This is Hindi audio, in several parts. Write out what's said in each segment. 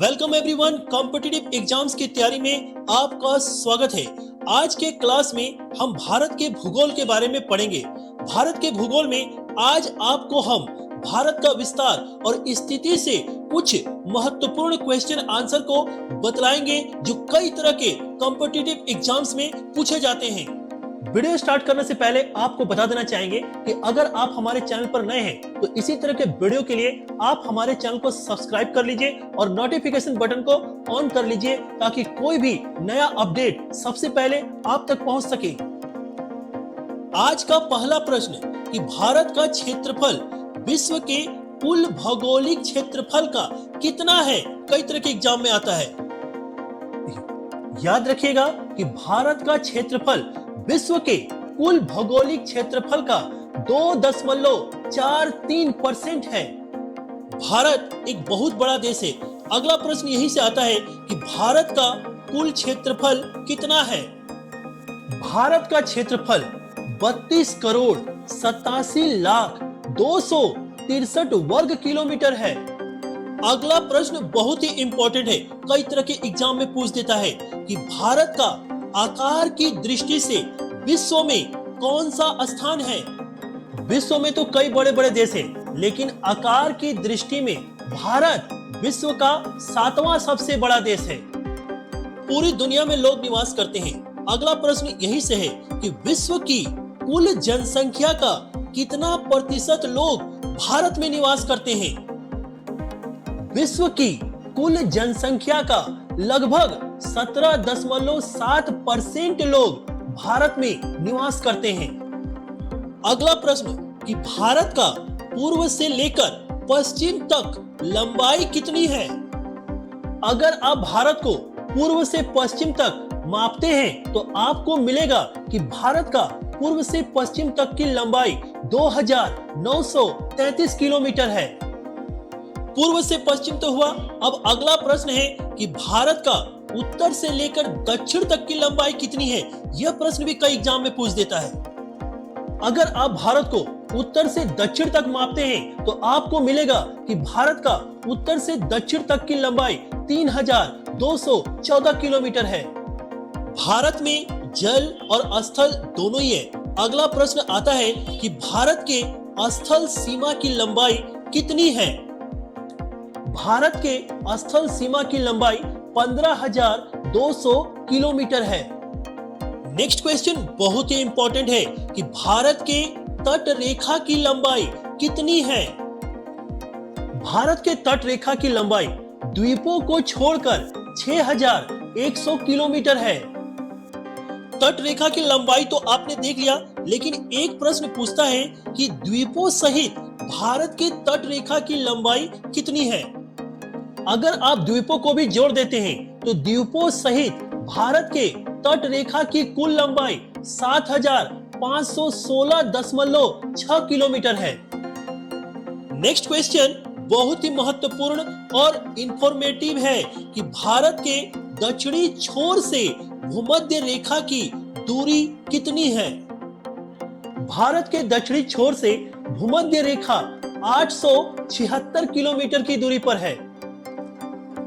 वेलकम एवरीवन, कॉम्पिटिटिव एग्जाम्स की तैयारी में आपका स्वागत है। आज के क्लास में हम भारत के भूगोल के बारे में पढ़ेंगे। भारत के भूगोल में आज आपको हम भारत का विस्तार और स्थिति से कुछ महत्वपूर्ण क्वेश्चन आंसर को बतलाएंगे जो कई तरह के कॉम्पिटिटिव एग्जाम्स में पूछे जाते हैं। वीडियो स्टार्ट करने से पहले आपको बता देना चाहेंगे कि अगर आप हमारे चैनल पर नए हैं तो इसी तरह के वीडियो के लिए आप हमारे चैनल को सब्सक्राइब कर लीजिए और नोटिफिकेशन बटन को ऑन कर लीजिए ताकि कोई भी नया अपडेट सबसे पहले आप तक पहुंच सके। आज का पहला प्रश्न कि भारत का क्षेत्रफल विश्व के कुल भौगोलिक क्षेत्रफल का कितना है, कई तरह के एग्जाम में आता है। याद रखिएगा कि भारत का क्षेत्रफल विश्व के कुल भौगोलिक क्षेत्रफल का 2.43% है। भारत एक बहुत बड़ा देश है। अगला प्रश्न यही से आता है कि भारत का कुल क्षेत्रफल कितना है। भारत का क्षेत्रफल 32,87,263 वर्ग किलोमीटर है। अगला प्रश्न बहुत ही इंपॉर्टेंट है, कई तरह के एग्जाम में पूछ देता है कि भारत का आकार की दृष्टि से विश्व में कौन सा स्थान है। विश्व में तो कई बड़े बड़े देश हैं, लेकिन आकार की दृष्टि में भारत विश्व का 7वां सबसे बड़ा देश है। पूरी दुनिया में लोग निवास करते हैं। अगला प्रश्न यही से है कि विश्व की कुल जनसंख्या का कितना प्रतिशत लोग भारत में निवास करते हैं। विश्व की कुल जनसंख्या का लगभग 17.7% लोग भारत में निवास करते हैं। अगला प्रश्न कि भारत का पूर्व से लेकर पश्चिम तक लंबाई कितनी है। अगर आप भारत को पूर्व से पश्चिम तक मापते हैं तो आपको मिलेगा कि भारत का पूर्व से पश्चिम तक की लंबाई 2,933 किलोमीटर है। पूर्व से पश्चिम तो हुआ। अब अगला प्रश्न है कि भारत का उत्तर से लेकर दक्षिण तक की लंबाई कितनी है। यह प्रश्न भी कई एग्जाम में पूछ देता है। अगर आप भारत को उत्तर से दक्षिण तक मापते हैं तो आपको मिलेगा कि भारत का उत्तर से दक्षिण तक की लंबाई 3,214 किलोमीटर है। भारत में जल और स्थल दोनों ही है। अगला प्रश्न आता है कि भारत के स्थल सीमा की लंबाई कितनी है। भारत के स्थल सीमा की लंबाई 15,200 किलोमीटर है। नेक्स्ट क्वेश्चन बहुत ही इंपॉर्टेंट है कि भारत के तट रेखा की लंबाई कितनी है। भारत के तट रेखा की लंबाई द्वीपों को छोड़कर 6,100 किलोमीटर है। तट रेखा की लंबाई तो आपने देख लिया, लेकिन एक प्रश्न पूछता है कि द्वीपों सहित भारत के तट रेखा की लंबाई कितनी है। अगर आप द्वीपों को भी जोड़ देते हैं तो द्वीपों सहित भारत के तट रेखा की कुल लंबाई 7,516.6 किलोमीटर है। नेक्स्ट क्वेश्चन बहुत ही महत्वपूर्ण और इंफॉर्मेटिव है कि भारत के दक्षिणी छोर से भूमध्य रेखा की दूरी कितनी है। भारत के दक्षिणी छोर से भूमध्य रेखा 876 किलोमीटर की दूरी पर है।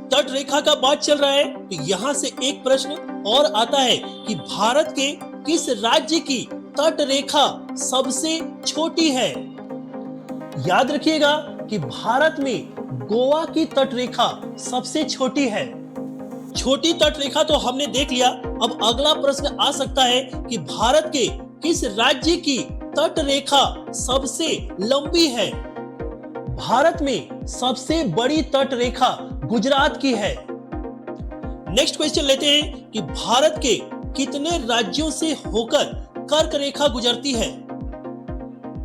तट रेखा का बात चल रहा है तो यहाँ से एक प्रश्न और आता है कि भारत के किस राज्य की तट रेखा सबसे छोटी है। याद रखिएगा कि भारत में गोवा की तट रेखा सबसे छोटी है। छोटी तट रेखा तो हमने देख लिया। अब अगला प्रश्न आ सकता है कि भारत के किस राज्य की तट रेखा सबसे लंबी है। भारत में सबसे बड़ी तट रेखा गुजरात की है। नेक्स्ट क्वेश्चन लेते हैं कि भारत के कितने राज्यों से होकर कर्क रेखा गुजरती है।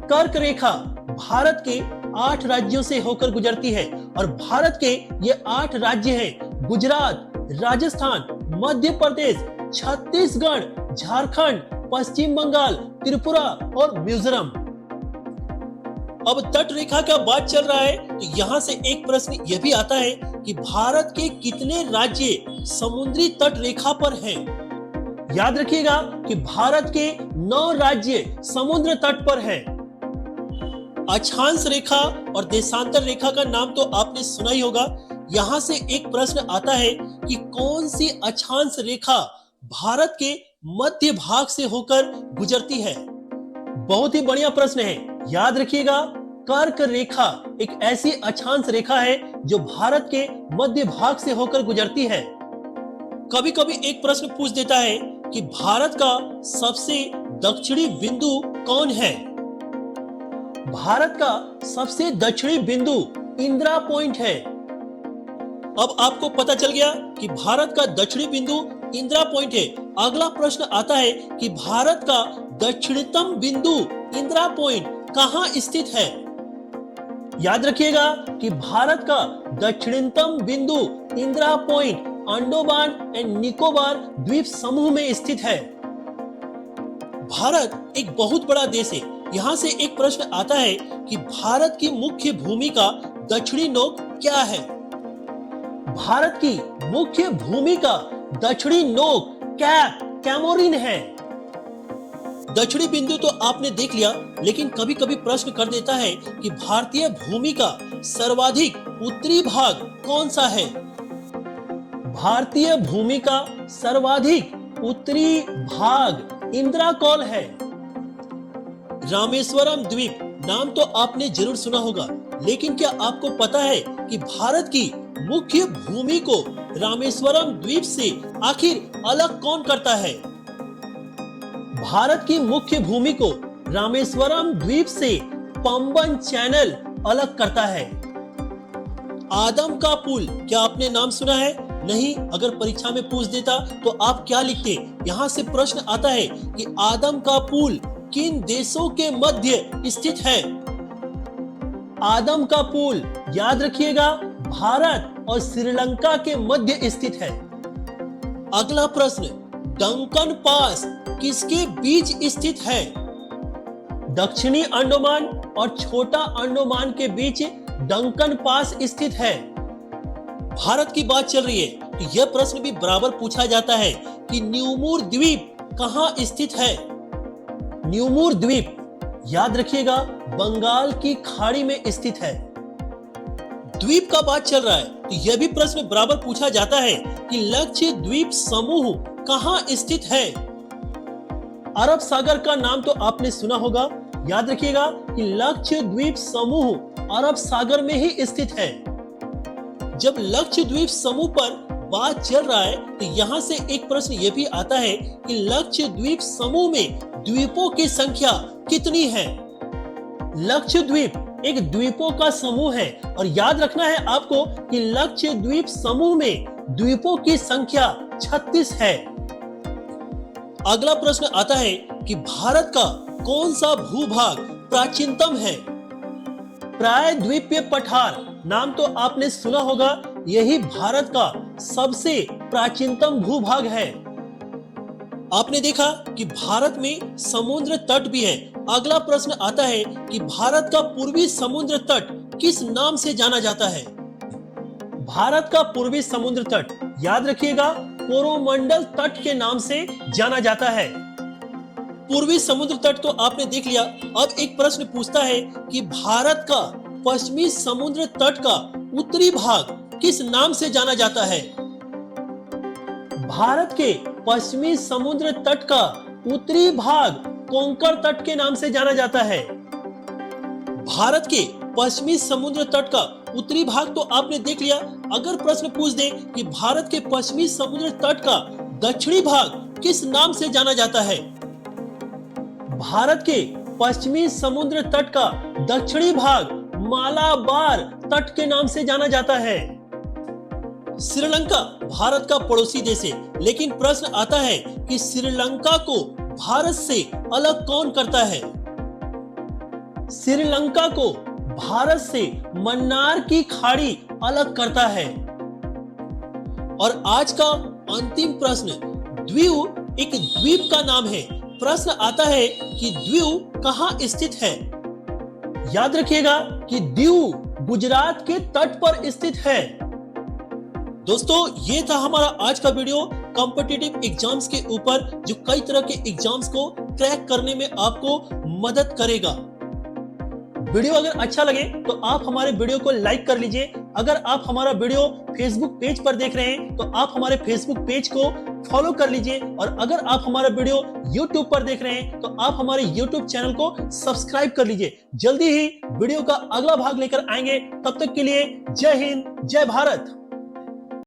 कर्क रेखा भारत के 8 राज्यों से होकर गुजरती है और भारत के ये 8 राज्य हैं गुजरात, राजस्थान, मध्य प्रदेश, छत्तीसगढ़, झारखंड, पश्चिम बंगाल, त्रिपुरा और मिजोरम। अब तट रेखा का बात चल रहा है तो यहाँ से एक प्रश्न यह भी आता है कि भारत के कितने राज्य समुद्री तट रेखा पर हैं। याद रखिएगा कि भारत के 9 राज्य समुद्र तट पर हैं। अक्षांश रेखा और देशांतर रेखा का नाम तो आपने सुना ही होगा यहाँ से एक प्रश्न आता है कि कौन सी अक्षांश रेखा भारत के मध्य भाग से होकर गुजरती है। बहुत ही बढ़िया प्रश्न है, याद रखिएगा। कर्क रेखा एक ऐसी अक्षांश रेखा है जो भारत के मध्य भाग से होकर गुजरती है। कभी कभी एक प्रश्न पूछ देता है कि भारत का सबसे दक्षिणी बिंदु कौन है। भारत का सबसे दक्षिणी बिंदु इंदिरा पॉइंट है। अब आपको पता चल गया कि भारत का दक्षिणी बिंदु इंदिरा पॉइंट है। अगला प्रश्न आता है कि भारत का दक्षिणतम बिंदु इंदिरा पॉइंट कहां स्थित है। याद रखिएगा कि भारत का दक्षिणतम बिंदु इंदिरा पॉइंट अंडमान एंड निकोबार द्वीप समूह में स्थित है। भारत एक बहुत बड़ा देश है। यहाँ से एक प्रश्न आता है कि भारत की मुख्य भूमि का दक्षिणी नोक क्या है। भारत की मुख्य भूमि का दक्षिणी नोक कैमोरिन है। दक्षिणी बिंदु तो आपने देख लिया, लेकिन कभी कभी प्रश्न कर देता है कि भारतीय भूमि का सर्वाधिक उत्तरी भाग कौन सा है। भारतीय भूमि का सर्वाधिक उत्तरी भाग इंदिरा कौल है। रामेश्वरम द्वीप नाम तो आपने जरूर सुना होगा, लेकिन क्या आपको पता है कि भारत की मुख्य भूमि को रामेश्वरम द्वीप से आखिर अलग कौन करता है। भारत की मुख्य भूमि को रामेश्वरम द्वीप से पंबन चैनल अलग करता है। आदम का पुल, क्या आपने नाम सुना है? नहीं, अगर परीक्षा में पूछ देता तो आप क्या लिखते। यहाँ से प्रश्न आता है कि आदम का पुल किन देशों के मध्य स्थित है। आदम का पुल, याद रखिएगा, भारत और श्रीलंका के मध्य स्थित है। अगला प्रश्न, डंकन पास किसके बीच स्थित है। दक्षिणी अंडमान और छोटा अंडमान के बीच डंकन पास स्थित है। भारत की बात चल रही है तो यह प्रश्न भी बराबर पूछा जाता है कि न्यूमूर द्वीप कहां स्थित है। न्यूमूर द्वीप, याद रखिएगा, बंगाल की खाड़ी में स्थित है। द्वीप का बात चल रहा है तो यह भी प्रश्न बराबर पूछा जाता है कि लक्षद्वीप समूह कहां स्थित है। अरब सागर का नाम तो आपने सुना होगा। याद रखिएगा कि लक्षद्वीप समूह अरब सागर में ही स्थित है। जब लक्षद्वीप समूह पर बात चल रहा है तो यहाँ से एक प्रश्न यह भी आता है कि लक्षद्वीप समूह में द्वीपों की संख्या कितनी है। लक्षद्वीप एक द्वीपों का समूह है और याद रखना है आपको कि लक्षद्वीप समूह में द्वीपों की संख्या 36 है। अगला प्रश्न आता है कि भारत का कौन सा भूभाग प्राचीनतम है। प्रायद्वीपीय पठार नाम तो आपने सुना होगा, यही भारत का सबसे प्राचीनतम भूभाग है। आपने देखा कि भारत में समुद्र तट भी है। अगला प्रश्न आता है कि भारत का पूर्वी समुद्र तट किस नाम से जाना जाता है। भारत का पूर्वी समुद्र तट, याद रखिएगा, कोरोमंडल तट के नाम से जाना जाता है। पूर्वी समुद्र तट तो आपने देख लिया। अब एक प्रश्न पूछता है कि भारत का पश्चिमी समुद्र तट का उत्तरी भाग किस नाम से जाना जाता है। भारत के पश्चिमी समुद्र तट का उत्तरी भाग कोंकण तट के नाम से जाना जाता है। भारत के पश्चिमी समुद्र तट का उत्तरी भाग तो आपने देख लिया। अगर प्रश्न पूछ दे कि भारत के पश्चिमी समुद्र तट का दक्षिणी भाग किस नाम से जाना जाता है। भारत के पश्चिमी समुद्र तट का दक्षिणी भाग मालाबार तट के नाम से जाना जाता है। श्रीलंका भारत का पड़ोसी देश है, लेकिन प्रश्न आता है कि श्रीलंका को भारत से अलग कौन करता है। श्रीलंका को भारत से मन्नार की खाड़ी अलग करता है। और आज का अंतिम प्रश्न, द्वीप एक द्वीप का नाम है। प्रश्न आता है कि द्वीप कहां स्थित है। याद रखिएगा कि दीव गुजरात के तट पर स्थित है। दोस्तों, ये था हमारा आज का वीडियो कॉम्पिटिटिव एग्जाम्स के ऊपर, जो कई तरह के एग्जाम्स को क्रैक करने में आपको मदद करेगा। वीडियो अगर अच्छा लगे तो आप हमारे वीडियो को लाइक कर लीजिए, अगर आप हमारा वीडियो फेसबुक पेज पर देख रहे हैं तो आप हमारे फेसबुक पेज को फॉलो कर लीजिए, और अगर आप हमारा वीडियो यूट्यूब पर देख रहे हैं तो आप हमारे यूट्यूब चैनल को सब्सक्राइब कर लीजिए। जल्दी ही वीडियो का अगला भाग लेकर आएंगे, तब तक के लिए जय हिंद, जय भारत।